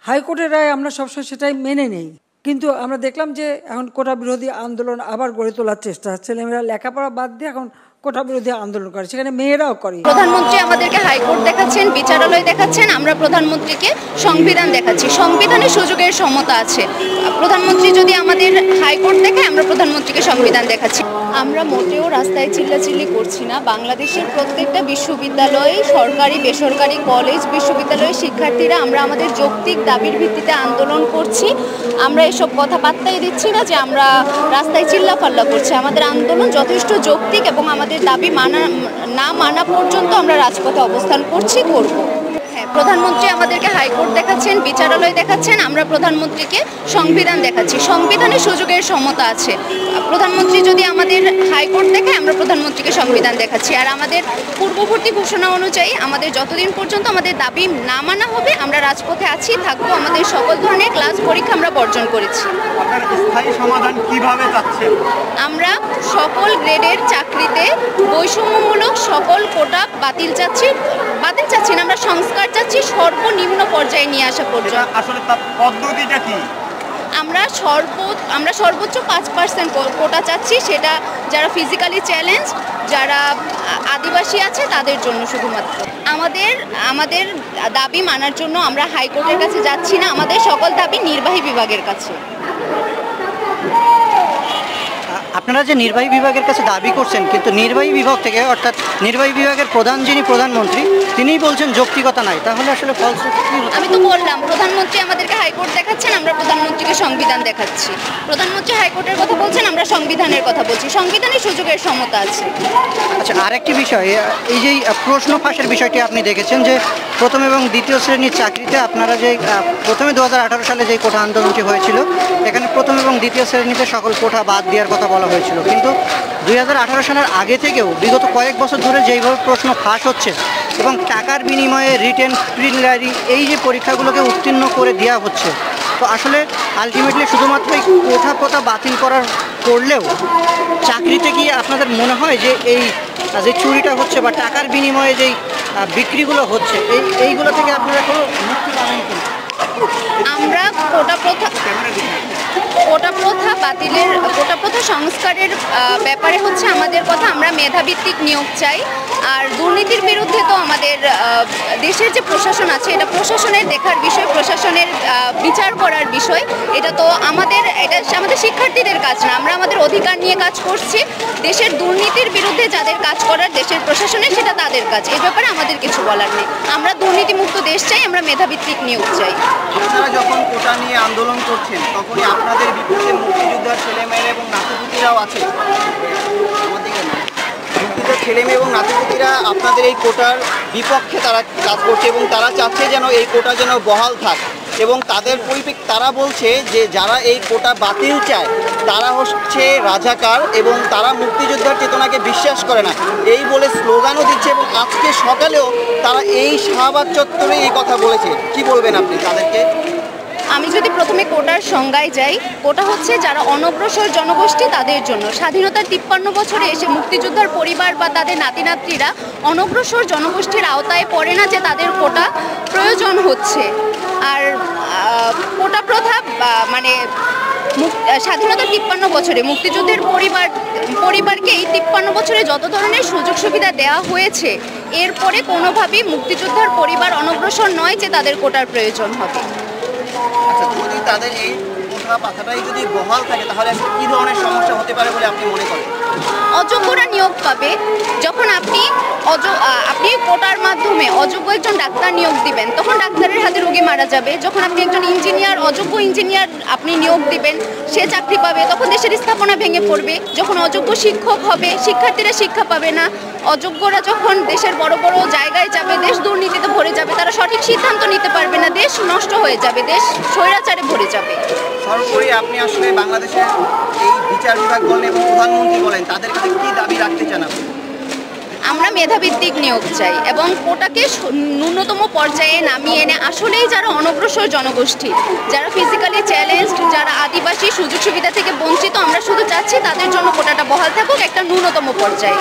হাইকোর্টের রায় আমরা সবসময় সেটাই মেনে নেই, কিন্তু আমরা দেখলাম যে এখন কোটা বিরোধী আন্দোলন আবার গড়ে তোলার চেষ্টা, ছেলেমেয়েরা লেখাপড়া বাদ দিয়ে এখন কোটা বিরোধী আন্দোলন করে, সেখানে মেয়েরাও করে। প্রধানমন্ত্রী আমাদেরকে হাইকোর্ট দেখাচ্ছেন, বিচারালয় দেখাচ্ছেন, আমরা প্রধানমন্ত্রীকে সংবিধান দেখাচ্ছি। সংবিধানে সুযোগের সমতা আছে। প্রধানমন্ত্রী যদি আমাদের হাইকোর্ট দেখে, আমরা প্রধানমন্ত্রীকে সংবিধান দেখাচ্ছি। আমরা মোটেও রাস্তায় চিল্লাচিল্লি করছি না। বাংলাদেশের প্রত্যেকটা বিশ্ববিদ্যালয়, সরকারি বেসরকারি কলেজ বিশ্ববিদ্যালয়ের শিক্ষার্থীরা আমরা আমাদের যৌক্তিক দাবির ভিত্তিতে আন্দোলন করছি। আমরা এসব কথা পাত্তাই দিচ্ছি না যে আমরা রাস্তায় চিল্লাফাল্লা করছি। আমাদের আন্দোলন যথেষ্ট যৌক্তিক এবং আমাদের দাবি না মানা পর্যন্ত আমরা রাজপথে অবস্থান করছি, করব। হ্যাঁ, প্রধানমন্ত্রী আমাদেরকে হাইকোর্ট দেখাচ্ছেন, বিচারালয় দেখাচ্ছেন, আমরা প্রধানমন্ত্রীকে সংবিধান দেখাচ্ছি। সংবিধানে সুযোগের সমতা আছে। প্রধানমন্ত্রী যদি আমাদের হাইকোর্ট দেখে, আমরা প্রধানমন্ত্রীকে সংবিধান দেখাচ্ছি। আর আমাদের পূর্ববর্তী ঘোষণা অনুযায়ী আমাদের যতদিন পর্যন্ত আমাদের দাবি না মানা হবে, আমরা রাজপথে আছি, থাকবো। আমাদের সকল ধরনের ক্লাস পরীক্ষা আমরা বর্জন করেছি। স্থায়ী সমাধান কিভাবে চাচ্ছেন? আমরা সকল গ্রেডের চাকরিতে বৈষম্যমূলক সকল কোটা বাতিল চাচ্ছি না, আমরা সংস্কার চাচ্ছি সর্বনিম্ন পর্যায়ে নিয়ে আসা পর্যন্ত। আসলে তার পদ্ধতিটা কি? আমরা সর্বোচ্চ 5% কোটা চাচ্ছি, সেটা যারা ফিজিক্যালি চ্যালেঞ্জ, যারা আদিবাসী আছে তাদের জন্য শুধুমাত্র। আমাদের দাবি মানার জন্য আমরা হাইকোর্টের কাছে যাচ্ছি না, আমাদের সকল দাবি নির্বাহী বিভাগের কাছে। আপনারা যে নির্বাহী বিভাগের কাছে দাবি করছেন, কিন্তু নির্বাহী বিভাগ থেকে, অর্থাৎ নির্বাহী বিভাগের প্রধান যিনি প্রধানমন্ত্রী, তিনিই বলছেন যৌক্তিকতা নাই, তাহলে আসলে ফলস্বরূপ কি? আমি তো বললাম, প্রধানমন্ত্রী আমাদেরকে হাইকোর্ট দেখাচ্ছেন, আমরা প্রধানমন্ত্রীকে সংবিধান দেখাচ্ছি। প্রধানমন্ত্রী হাইকোর্টের কথা বলছেন, আমরা সংবিধানের কথা বলছি। সংবিধানে সুযোগের সমতা আছে। আচ্ছা, আরেকটি বিষয়, এই যে প্রশ্ন ফাঁসের বিষয়টি আপনি দেখেছেন যে প্রথম এবং দ্বিতীয় শ্রেণীর চাকরিতে আপনারা যে প্রথমে 2018 সালে যে কোটা আন্দোলনটি হয়েছিল, এখানে প্রথম এবং দ্বিতীয় শ্রেণীতে সকল কোটা বাদ দেওয়ার কথা বলা হয়েছিল, কিন্তু 2018 সালের আগে থেকেও বিগত কয়েক বছর ধরে যেইভাবে প্রশ্ন ফাঁস হচ্ছে এবং টাকার বিনিময়ে রিটেন, প্রিলিমিনারি এই যে পরীক্ষাগুলোকে উত্তীর্ণ করে দেওয়া হচ্ছে, তো আসলে আলটিমেটলি শুধুমাত্র এই কোটা বাতিল করলেও চাকরিতে কি আপনাদের মনে হয় যে এই যে চুরিটা হচ্ছে বা টাকার বিনিময়ে যেই বিক্রিগুলো হচ্ছে, এইগুলো থেকে আপনারা কোনো মুক্তি পাবেন কি? আমরা কোটা প্রথা সংস্কারের ব্যাপারে হচ্ছে আমাদের কথা, আমরা মেধাভিত্তিক নিয়োগ চাই। আর দুর্নীতির বিরুদ্ধে তো আমাদের দেশের যে প্রশাসন আছে, এটা প্রশাসনের দেখার বিষয়, প্রশাসনের বিচার করার বিষয়। এটা আমাদের শিক্ষার্থীদের কাজ না। আমরা আমাদের অধিকার নিয়ে কাজ করছি। দেশের দুর্নীতির বিরুদ্ধে যাদের কাজ করার দেশের প্রশাসনের, সেটা তাদের কাজ। এই ব্যাপারে আমাদের কিছু বলার নেই। আমরা দুর্নীতিমুক্ত দেশ চাই, আমরা মেধাভিত্তিক নিয়োগ চাই। আপনারা যখন কোটা নিয়ে আন্দোলন করছেন, তখনই আপনাদের বিপক্ষে মুক্তিযোদ্ধার ছেলেমেয়েরা এবং নাতিপুতিরাও আছে। মুক্তিযোদ্ধার ছেলেমেয়ে এবং নাতিপুতিরা আপনাদের এই কোটার বিপক্ষে তারা কাজ করছে এবং তারা চাচ্ছে যেন এই কোটা যেন বহাল থাক। এবং তাদের পরিপ্রেক্ষিতে তারা বলছে যে যারা এই কোটা বাতিল চায় তারা হচ্ছে রাজাকার এবং তারা মুক্তিযোদ্ধার চেতনাকে বিশ্বাস করে না, এই বলে স্লোগানও দিচ্ছে। এবং আজকে সকালেও তারা এই শাহবাগ চত্বরে এই কথা বলেছে। কি বলবেন আপনি তাদেরকে? আমি যদি প্রথমে কোটার সংজ্ঞায় যাই, কোটা হচ্ছে যারা অনগ্রসর জনগোষ্ঠী তাদের জন্য। স্বাধীনতার 53 বছরে এসে মুক্তিযোদ্ধার পরিবার বা তাদের নাতিনাতনিরা অনগ্রসর জনগোষ্ঠীর আওতায় পড়ে না যে তাদের কোটা প্রয়োজন হচ্ছে। আর কোটা প্রথা মানে স্বাধীনতার 53 বছরে মুক্তিযুদ্ধের পরিবারকে এই 53 বছরে যত ধরনের সুযোগ সুবিধা দেওয়া হয়েছে, এরপরে কোনোভাবেই মুক্তিযোদ্ধার পরিবার অনগ্রসর নয় যে তাদের কোটার প্রয়োজন হবে। আচ্ছা, যদি তাদের এই কোটা পাতাটাই যদি বহাল থাকে, তাহলে কী ধরনের সমস্যা হতে পারে বলে আপনি মনে করেন? অযোগ্যরা নিয়োগ পাবে। যখন আপনি কোটার মাধ্যমে অযোগ্য একজন ডাক্তার নিয়োগ দিবেন, তখন ডাক্তারের হাতে রোগী মারা যাবে। যখন আপনি একজন অযোগ্য ইঞ্জিনিয়ার আপনি নিয়োগ দিবেন, সে চাকরি পাবে, তখন দেশের স্থাপনা ভেঙে পড়বে। যখন অযোগ্য শিক্ষক হবে, শিক্ষার্থীরা শিক্ষা পাবে না। অযোগ্যরা যখন দেশের বড় বড় জায়গায় যাবে, দেশ দুর্নীতিতে ভরে যাবে, তারা সঠিক সিদ্ধান্ত নিতে পারবে না, দেশ নষ্ট হয়ে যাবে, দেশ স্বৈরাচারে ভরে যাবে। সর্বোপরি আপনি আসলে বাংলাদেশের এই বিচার বিভাগ বলেন এবং প্রধানমন্ত্রী বলেন, তাদের কাছে কী দাবি রাখতে চান আপনি? আমরা মেধাভিত্তিক নিয়োগ চাই এবং কোটাকে ন্যূনতম পর্যায়ে নামিয়ে এনে আসলেই যারা অনগ্রসর জনগোষ্ঠী, যারা ফিজিক্যালি চ্যালেঞ্জড, যারা আদিবাসী, সুযোগ সুবিধা থেকে বঞ্চিত, আমরা শুধু চাচ্ছি তাদের জন্য কোটাটা বহাল থাকুক একটা ন্যূনতম পর্যায়ে।